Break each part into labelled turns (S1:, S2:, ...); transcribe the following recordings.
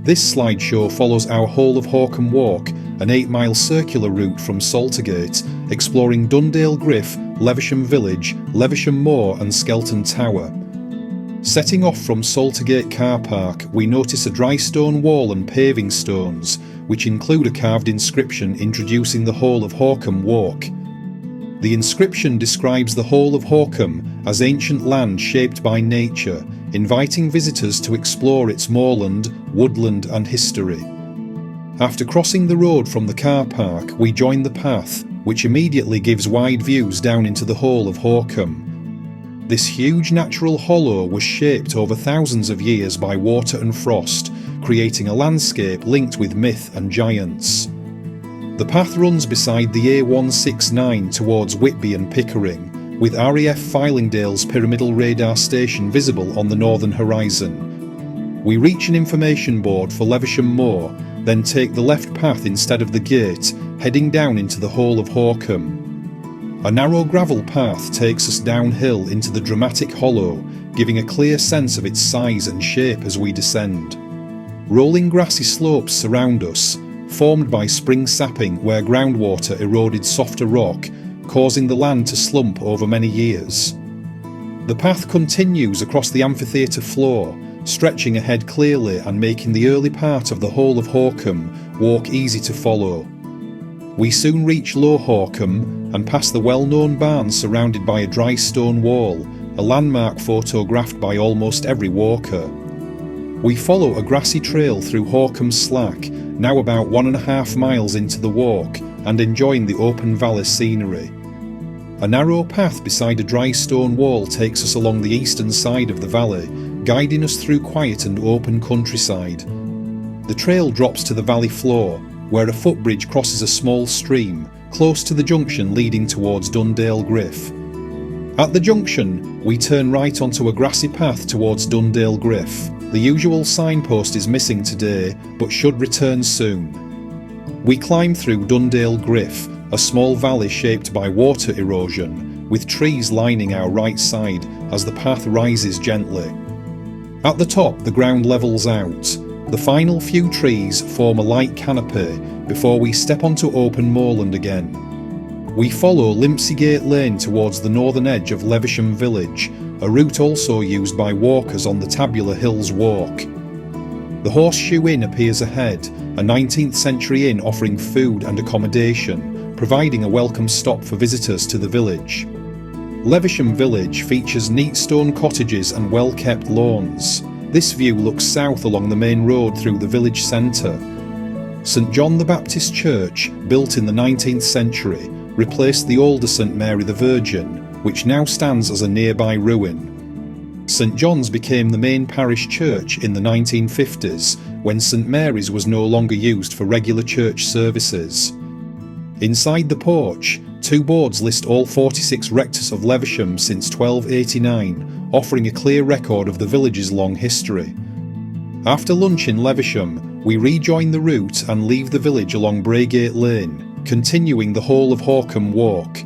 S1: This slideshow follows our Hole of Horcum walk, an 8-mile circular route from Saltergate, exploring Dundale Griff, Levisham Village, Levisham Moor and Skelton Tower. Setting off from Saltergate car park, we notice a dry stone wall and paving stones, which include a carved inscription introducing the Hole of Horcum walk. The inscription describes the Hole of Horcum as ancient land shaped by nature, inviting visitors to explore its moorland, woodland and history. After crossing the road from the car park, we join the path, which immediately gives wide views down into the Hole of Horcum. This huge natural hollow was shaped over thousands of years by water and frost, creating a landscape linked with myth and giants. The path runs beside the A169 towards Whitby and Pickering, with RAF Fylingdale's pyramidal radar station visible on the northern horizon. We reach an information board for Levisham Moor, then take the left path instead of the gate, heading down into the Hole of Horcum. A narrow gravel path takes us downhill into the dramatic hollow, giving a clear sense of its size and shape as we descend. Rolling grassy slopes surround us, formed by spring-sapping where groundwater eroded softer rock, causing the land to slump over many years. The path continues across the amphitheater floor, stretching ahead clearly and making the early part of the Hole of Horcum walk easy to follow. We soon reach Low Horcum and pass the well-known barn surrounded by a dry stone wall, a landmark photographed by almost every walker. We follow a grassy trail through Horcum Slack, now about 1.5 miles into the walk, and enjoying the open valley scenery. A narrow path beside a dry stone wall takes us along the eastern side of the valley, guiding us through quiet and open countryside. The trail drops to the valley floor, where a footbridge crosses a small stream, close to the junction leading towards Dundale Griff. At the junction, we turn right onto a grassy path towards Dundale Griff. The usual signpost is missing today, but should return soon. We climb through Dundale Griff, a small valley shaped by water erosion, with trees lining our right side as the path rises gently. At the top, the ground levels out. The final few trees form a light canopy before we step onto open moorland again. We follow Limpsey Gate Lane towards the northern edge of Levisham Village, a route also used by walkers on the Tabular Hills Walk. The Horseshoe Inn appears ahead, a 19th century inn offering food and accommodation, providing a welcome stop for visitors to the village. Levisham Village features neat stone cottages and well-kept lawns. This view looks south along the main road through the village centre. St John the Baptist Church, built in the 19th century, replaced the older St Mary the Virgin, which now stands as a nearby ruin. St John's became the main parish church in the 1950s, when St Mary's was no longer used for regular church services. Inside the porch, 2 boards list all 46 rectors of Levisham since 1289, offering a clear record of the village's long history. After lunch in Levisham, we rejoin the route and leave the village along Braygate Lane, continuing the Hole of Horcum walk.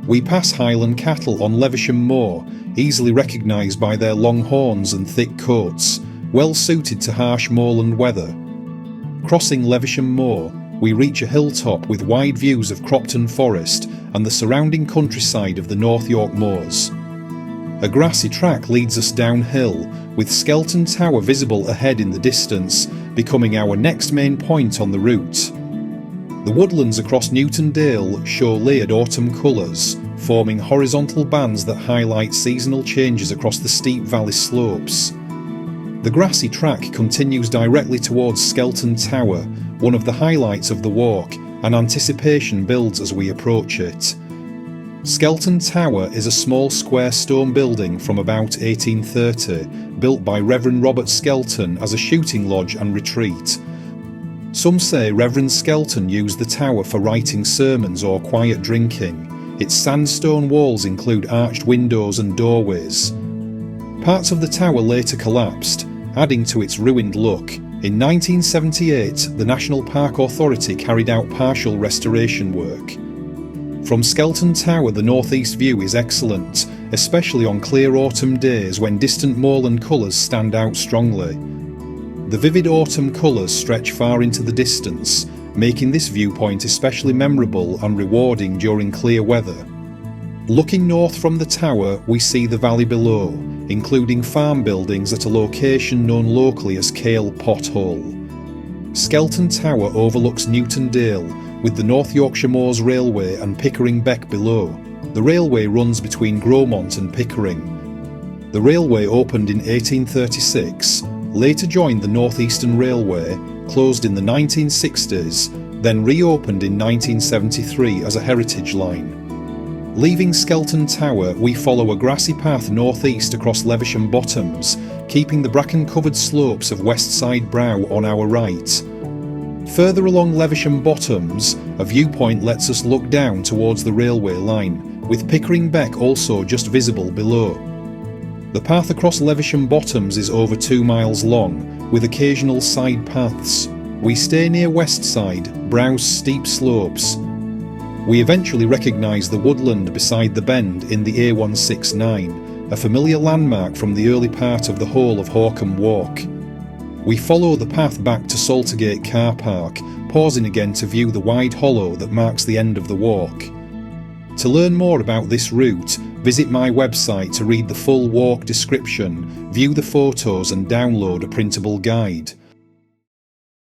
S1: We pass Highland cattle on Levisham Moor, easily recognised by their long horns and thick coats, well suited to harsh moorland weather. Crossing Levisham Moor, we reach a hilltop with wide views of Cropton Forest and the surrounding countryside of the North Yorkshire Moors. A grassy track leads us downhill, with Skelton Tower visible ahead in the distance, becoming our next main point on the route. The woodlands across Newton Dale show layered autumn colours, forming horizontal bands that highlight seasonal changes across the steep valley slopes. The grassy track continues directly towards Skelton Tower, one of the highlights of the walk, and anticipation builds as we approach it. Skelton Tower is a small square stone building from about 1830, built by Reverend Robert Skelton as a shooting lodge and retreat. Some say Reverend Skelton used the tower for writing sermons or quiet drinking. Its sandstone walls include arched windows and doorways. Parts of the tower later collapsed, adding to its ruined look. In 1978, the National Park Authority carried out partial restoration work. From Skelton Tower, the northeast view is excellent, especially on clear autumn days when distant moorland colours stand out strongly. The vivid autumn colours stretch far into the distance, making this viewpoint especially memorable and rewarding during clear weather. Looking north from the tower, we see the valley below, including farm buildings at a location known locally as Cale Pot Hole. Skelton Tower overlooks Newtondale, with the North Yorkshire Moors Railway and Pickering Beck below. The railway runs between Gromont and Pickering. The railway opened in 1836, later joined the North Eastern Railway, closed in the 1960s, then reopened in 1973 as a heritage line. Leaving Skelton Tower, we follow a grassy path northeast across Levisham Bottoms, keeping the bracken-covered slopes of West Side Brow on our right. Further along Levisham Bottoms, a viewpoint lets us look down towards the railway line, with Pickering Beck also just visible below. The path across Levisham Bottoms is over 2 miles long, with occasional side paths. We stay near West Side, browse steep slopes. We eventually recognise the woodland beside the bend in the A169, a familiar landmark from the early part of the Hole of Horcum walk. We follow the path back to Saltergate car park, pausing again to view the wide hollow that marks the end of the walk. To learn more about this route, visit my website to read the full walk description, view the photos and download a printable guide.